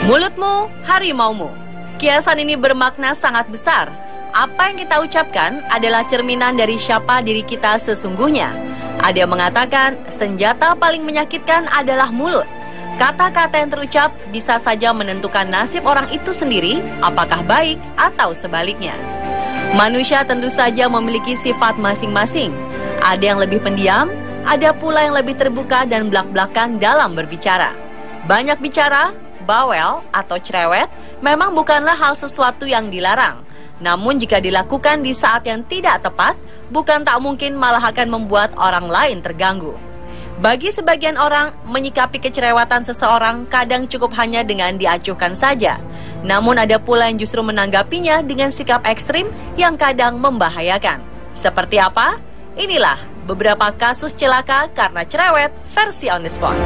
Mulutmu, harimaumu. Kiasan ini bermakna sangat besar. Apa yang kita ucapkan adalah cerminan dari siapa diri kita sesungguhnya. Ada yang mengatakan, senjata paling menyakitkan adalah mulut. Kata-kata yang terucap bisa saja menentukan nasib orang itu sendiri, apakah baik atau sebaliknya. Manusia tentu saja memiliki sifat masing-masing. Ada yang lebih pendiam, ada pula yang lebih terbuka dan blak-blakan dalam berbicara. Banyak bicara, bawel atau cerewet memang bukanlah hal sesuatu yang dilarang. Namun jika dilakukan di saat yang tidak tepat, bukan tak mungkin malah akan membuat orang lain terganggu. Bagi sebagian orang, menyikapi kecerewatan seseorang kadang cukup hanya dengan diacuhkan saja. Namun ada pula yang justru menanggapinya dengan sikap ekstrim yang kadang membahayakan. Seperti apa? Inilah beberapa kasus celaka karena cerewet versi On The Spot.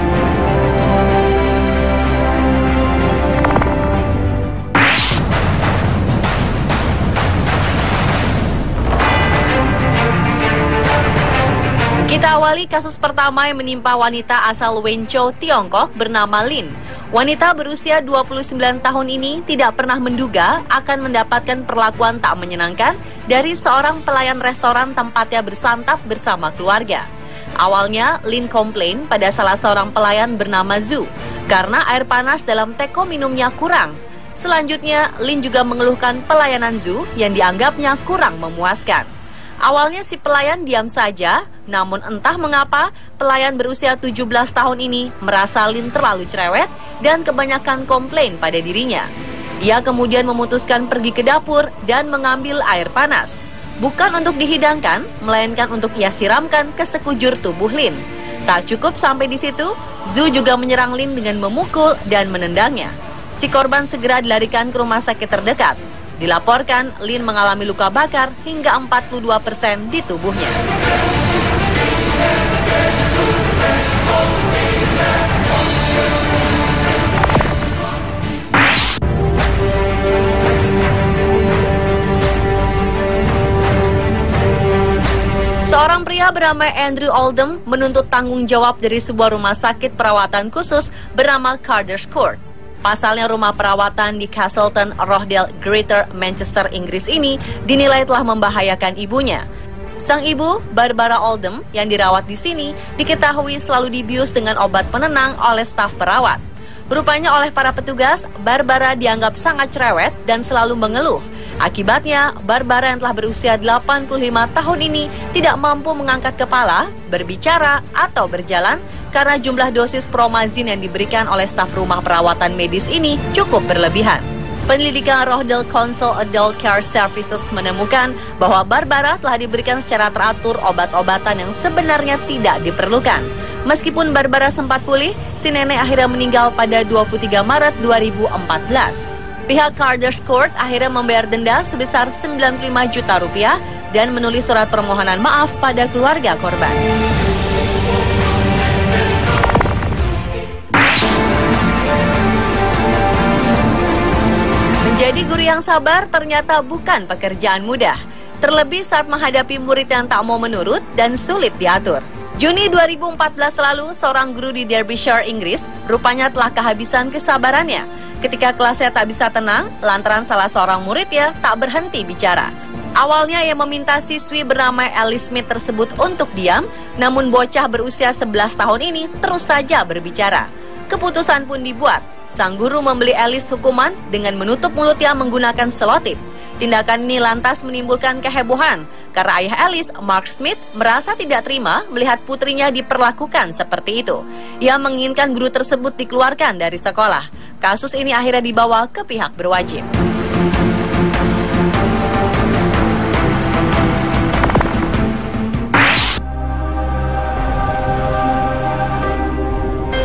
Kita awali kasus pertama yang menimpa wanita asal Wenzhou, Tiongkok bernama Lin. Wanita berusia 29 tahun ini tidak pernah menduga akan mendapatkan perlakuan tak menyenangkan dari seorang pelayan restoran tempatnya bersantap bersama keluarga. Awalnya, Lin komplain pada salah seorang pelayan bernama Zhu karena air panas dalam teko minumnya kurang. Selanjutnya, Lin juga mengeluhkan pelayanan Zhu yang dianggapnya kurang memuaskan. Awalnya si pelayan diam saja, namun entah mengapa pelayan berusia 17 tahun ini merasa Lin terlalu cerewet dan kebanyakan komplain pada dirinya. Ia kemudian memutuskan pergi ke dapur dan mengambil air panas. Bukan untuk dihidangkan, melainkan untuk ia siramkan ke sekujur tubuh Lin. Tak cukup sampai di situ, Zhu juga menyerang Lin dengan memukul dan menendangnya. Si korban segera dilarikan ke rumah sakit terdekat. Dilaporkan, Lin mengalami luka bakar hingga 42% di tubuhnya. Seorang pria bernama Andrew Oldham menuntut tanggung jawab dari sebuah rumah sakit perawatan khusus bernama Carter's Court. Pasalnya rumah perawatan di Castleton, Rochdale, Greater Manchester, Inggris ini dinilai telah membahayakan ibunya. Sang ibu, Barbara Oldham, yang dirawat di sini, diketahui selalu dibius dengan obat penenang oleh staf perawat. Rupanya oleh para petugas, Barbara dianggap sangat cerewet dan selalu mengeluh. Akibatnya, Barbara yang telah berusia 85 tahun ini tidak mampu mengangkat kepala, berbicara, atau berjalan karena jumlah dosis promazin yang diberikan oleh staf rumah perawatan medis ini cukup berlebihan. Penyelidikan Rochdale Council Adult Care Services menemukan bahwa Barbara telah diberikan secara teratur obat-obatan yang sebenarnya tidak diperlukan. Meskipun Barbara sempat pulih, si nenek akhirnya meninggal pada 23 Maret 2014. Pihak Carter's Court akhirnya membayar denda sebesar 95 juta rupiah dan menulis surat permohonan maaf pada keluarga korban. Menjadi guru yang sabar ternyata bukan pekerjaan mudah. Terlebih saat menghadapi murid yang tak mau menurut dan sulit diatur. Juni 2014 lalu, seorang guru di Derbyshire, Inggris, rupanya telah kehabisan kesabarannya. Ketika kelasnya tak bisa tenang, lantaran salah seorang muridnya tak berhenti bicara. Awalnya ia meminta siswi bernama Alice Smith tersebut untuk diam, namun bocah berusia 11 tahun ini terus saja berbicara. Keputusan pun dibuat. Sang guru memberi Alice hukuman dengan menutup mulutnya menggunakan selotip. Tindakan ini lantas menimbulkan kehebohan karena ayah Alice, Mark Smith, merasa tidak terima melihat putrinya diperlakukan seperti itu. Ia menginginkan guru tersebut dikeluarkan dari sekolah. Kasus ini akhirnya dibawa ke pihak berwajib.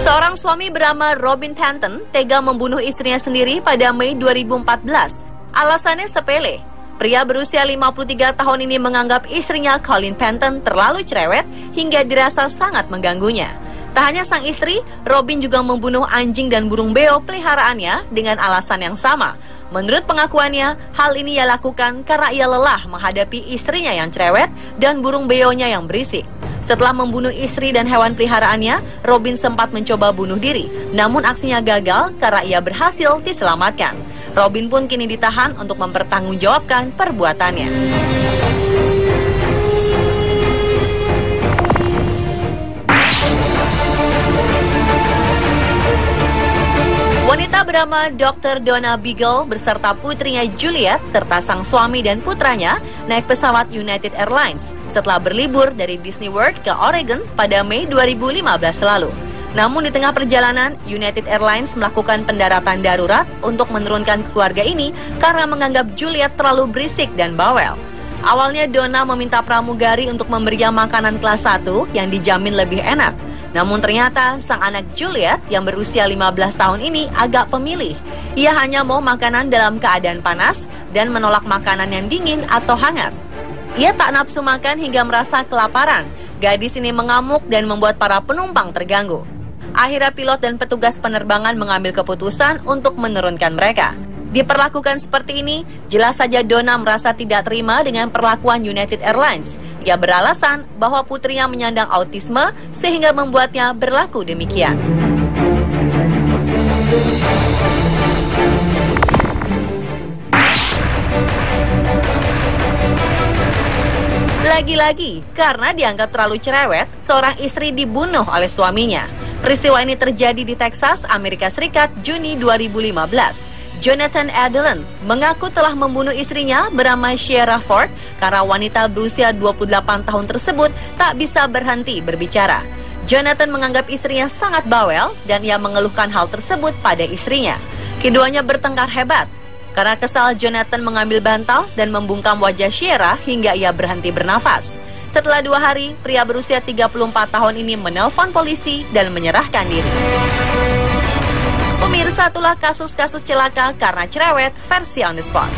Seorang suami bernama Robin Tanton tega membunuh istrinya sendiri pada Mei 2014. Alasannya sepele. Pria berusia 53 tahun ini menganggap istrinya Colleen Panton terlalu cerewet hingga dirasa sangat mengganggunya. Tak hanya sang istri, Robin juga membunuh anjing dan burung beo peliharaannya dengan alasan yang sama. Menurut pengakuannya, hal ini ia lakukan karena ia lelah menghadapi istrinya yang cerewet dan burung beonya yang berisik. Setelah membunuh istri dan hewan peliharaannya, Robin sempat mencoba bunuh diri. Namun aksinya gagal karena ia berhasil diselamatkan. Robin pun kini ditahan untuk mempertanggungjawabkan perbuatannya. Wanita bernama Dr. Donna Beagle beserta putrinya Juliet serta sang suami dan putranya naik pesawat United Airlines setelah berlibur dari Disney World ke Oregon pada Mei 2015 lalu. Namun di tengah perjalanan, United Airlines melakukan pendaratan darurat untuk menurunkan keluarga ini karena menganggap Juliet terlalu berisik dan bawel. Awalnya Donna meminta pramugari untuk memberinya makanan kelas 1 yang dijamin lebih enak. Namun ternyata sang anak Juliet yang berusia 15 tahun ini agak pemilih. Ia hanya mau makanan dalam keadaan panas dan menolak makanan yang dingin atau hangat. Ia tak nafsu makan hingga merasa kelaparan. Gadis ini mengamuk dan membuat para penumpang terganggu. Akhirnya pilot dan petugas penerbangan mengambil keputusan untuk menurunkan mereka. Diperlakukan seperti ini, jelas saja Donna merasa tidak terima dengan perlakuan United Airlines. Ia beralasan bahwa putrinya menyandang autisme sehingga membuatnya berlaku demikian. Lagi-lagi, karena dianggap terlalu cerewet, seorang istri dibunuh oleh suaminya. Peristiwa ini terjadi di Texas, Amerika Serikat, Juni 2015. Jonathan Adelon mengaku telah membunuh istrinya bernama Sierra Ford karena wanita berusia 28 tahun tersebut tak bisa berhenti berbicara. Jonathan menganggap istrinya sangat bawel dan ia mengeluhkan hal tersebut pada istrinya. Keduanya bertengkar hebat. Karena kesal, Jonathan mengambil bantal dan membungkam wajah Sierra hingga ia berhenti bernafas. Setelah 2 hari, pria berusia 34 tahun ini menelpon polisi dan menyerahkan diri. Pemirsa, itulah kasus-kasus celaka karena cerewet versi On The Spot.